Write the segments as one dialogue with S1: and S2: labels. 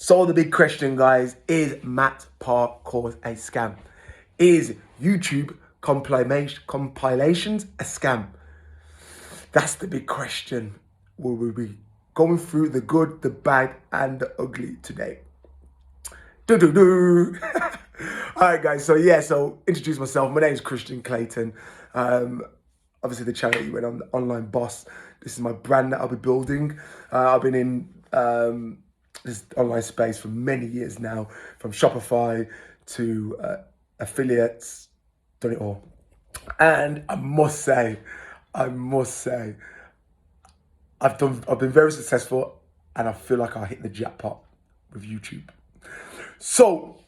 S1: So the big question, guys, is Matt Parr course a scam? Is YouTube compilations a scam? That's the big question. We will be going through the good, the bad, and the ugly today. Do. All right, guys. So introduce myself. My name is Christian Clayton. Obviously, the channel you went on, the Online Boss. This is my brand that I'll be building. I've been in this online space for many years now, from Shopify to affiliates, done it all. And I must say, I've been very successful, and I feel like I hit the jackpot with YouTube. So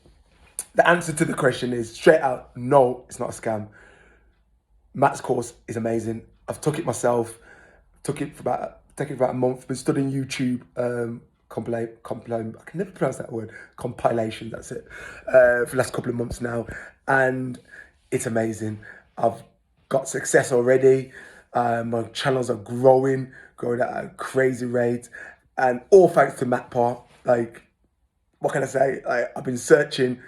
S1: the answer to the question is straight out, no, it's not a scam. Matt's course is amazing. I've took it myself. Taken it for about a month. Been studying YouTube I can never pronounce that word. Compilation. That's it. For the last couple of months now, and it's amazing. I've got success already. My channels are growing at a crazy rate, and all thanks to Matt Parr. Like, what can I say? I've been searching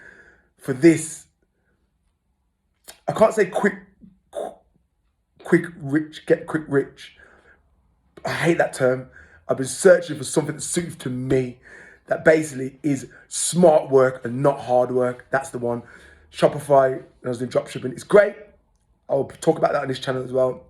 S1: for this. I can't say quick rich, get quick rich. I hate that term. I've been searching for something that suits to me, that basically is smart work and not hard work. That's the one. Shopify, when I was doing dropshipping, it's great. I'll talk about that on this channel as well.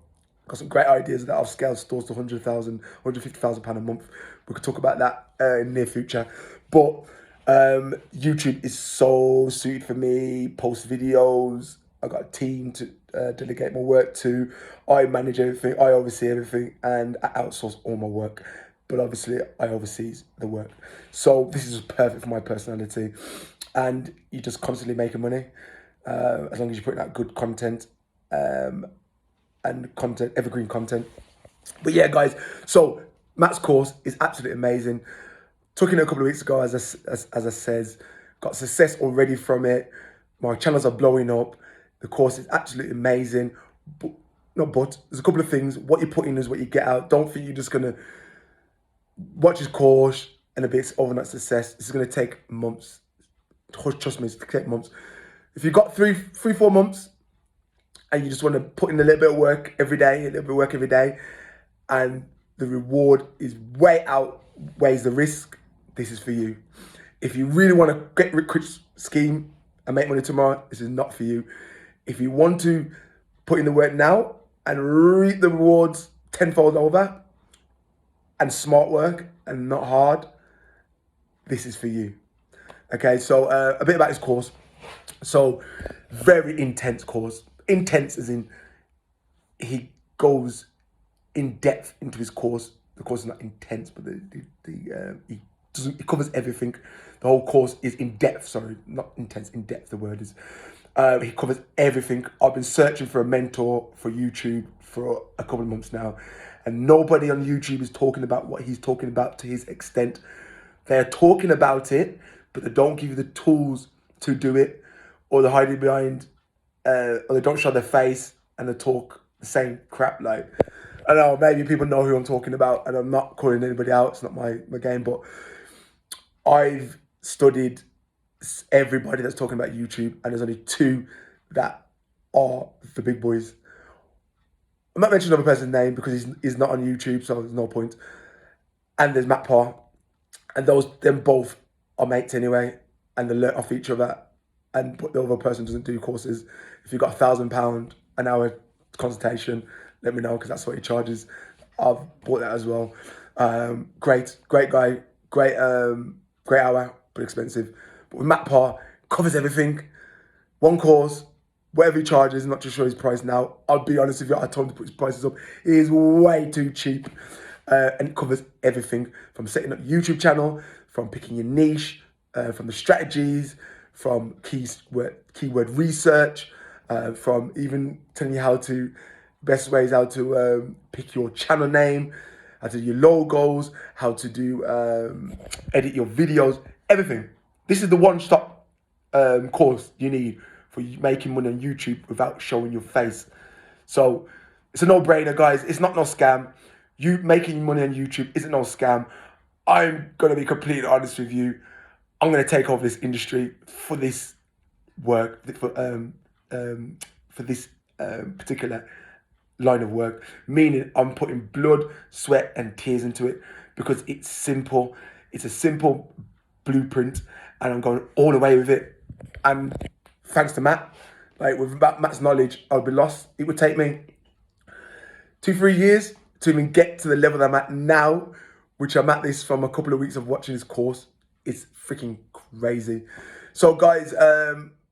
S1: Got some great ideas that I've scaled stores to £100,000, £150,000 a month. We could talk about that in the near future. But YouTube is so suited for me. Post videos. I've got a team to delegate my work to. I manage everything. I oversee everything, and I outsource all my work. But obviously, I oversee the work. So this is perfect for my personality. And you're just constantly making money, as long as you're putting out good content, and evergreen content. But yeah, guys. So Matt's course is absolutely amazing. Took it a couple of weeks ago, as I said, got success already from it. My channels are blowing up. The course is absolutely amazing. But there's a couple of things. What you put in is what you get out. Don't think you're just going to watch his course and it's overnight success. This is going to take months. Trust me, it's going to take months. If you've got 4 months and you just want to put in a little bit of work every day, and the reward is outweighs the risk, this is for you. If you really want to get quick scheme and make money tomorrow, this is not for you. If you want to put in the work now and reap the rewards tenfold over, and smart work and not hard, this is for you. Okay, so a bit about his course. So, very intense course. Intense as in he goes in depth into his course. The course is not intense, but he covers everything. The whole course is in depth. Sorry, not intense. In depth, the word is. He covers everything. I've been searching for a mentor for YouTube for a couple of months now, and nobody on YouTube is talking about what he's talking about to his extent. They're talking about it, but they don't give you the tools to do it, or they're hiding behind, or they don't show their face and they talk the same crap. Like, I don't know, maybe people know who I'm talking about, and I'm not calling anybody out. It's not my game, but I've studied everybody that's talking about YouTube, and there's only 2 that are the big boys. I'm not mentioning another person's name because he's not on YouTube, so there's no point. And there's Matt Parr, and them both are mates anyway, and they learn off each other. And the other person doesn't do courses. If you've got £1,000 an hour consultation, let me know, because that's what he charges. I've bought that as well. Great guy, great hour, but expensive. But with Matt Parr, covers everything. One course, whatever he charges, I'm not too sure his price now. I'll be honest with you, I told him to put his prices up. It is way too cheap. And it covers everything, from setting up a YouTube channel, from picking your niche, from the strategies, from keyword research, from even telling you best ways how to pick your channel name, how to do your logos, how to do edit your videos, everything. This is the one-stop course you need for making money on YouTube without showing your face. So it's a no-brainer, guys. It's not no scam. You making money on YouTube isn't no scam. I'm going to be completely honest with you. I'm going to take over this industry for this work, for this particular line of work, meaning I'm putting blood, sweat, and tears into it because it's simple. It's a simple blueprint, and I'm going all the way with it. And thanks to Matt, like without Matt's knowledge, I would be lost. It would take me 2-3 years to even get to the level that I'm at now, which I'm at this from a couple of weeks of watching this course. It's freaking crazy. So guys,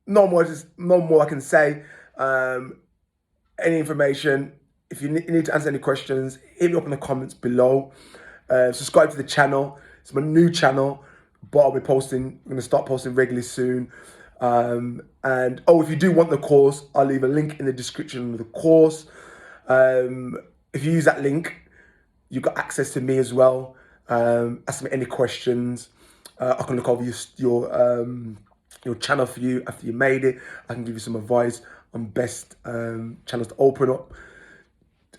S1: no more I can say. Any information, if you need to answer any questions, hit me up in the comments below. Subscribe to the channel. It's my new channel, but I'm going to start posting regularly soon. And if you do want the course, I'll leave a link in the description of the course. If you use that link, you've got access to me as well. Ask me any questions. I can look over your channel for you after you made it. I can give you some advice on best channels to open up.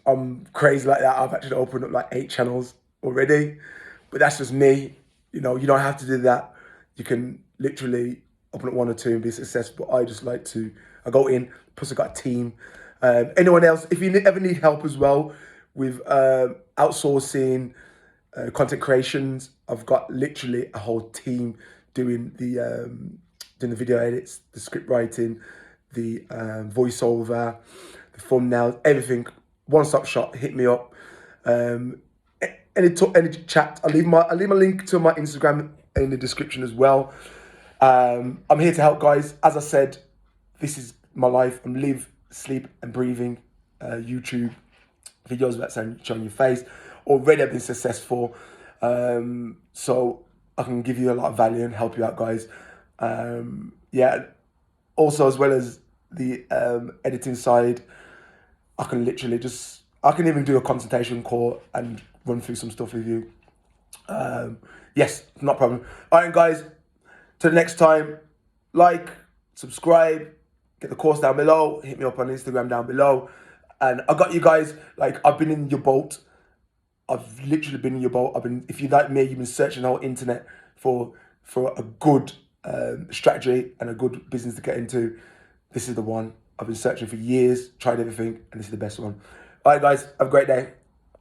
S1: I'm crazy like that. I've actually opened up like 8 channels already, but that's just me. You know, you don't have to do that. You can literally open up 1 or 2 and be successful. I just like to, I go in, plus I got a team. Anyone else, if you ever need help as well with outsourcing, content creations, I've got literally a whole team doing the video edits, the script writing, the voiceover, the thumbnails, everything. One-stop shop. Hit me up. Any chat. I'll leave my link to my Instagram in the description as well. I'm here to help, guys. As I said, this is my life. I'm live, sleep, and breathing YouTube videos without showing your face. Already I've been successful, so I can give you a lot of value and help you out, guys. Yeah. Also, as well as the editing side, I can literally I can even do a consultation call and run through some stuff with you. Yes, not a problem. All right, guys, till the next time, like, subscribe, get the course down below, hit me up on Instagram down below. And I got you guys, like, I've been in your boat. I've literally been in your boat. If you're like me, you've been searching the whole internet for a good strategy and a good business to get into. This is the one. I've been searching for years, tried everything, and this is the best one. All right, guys, have a great day.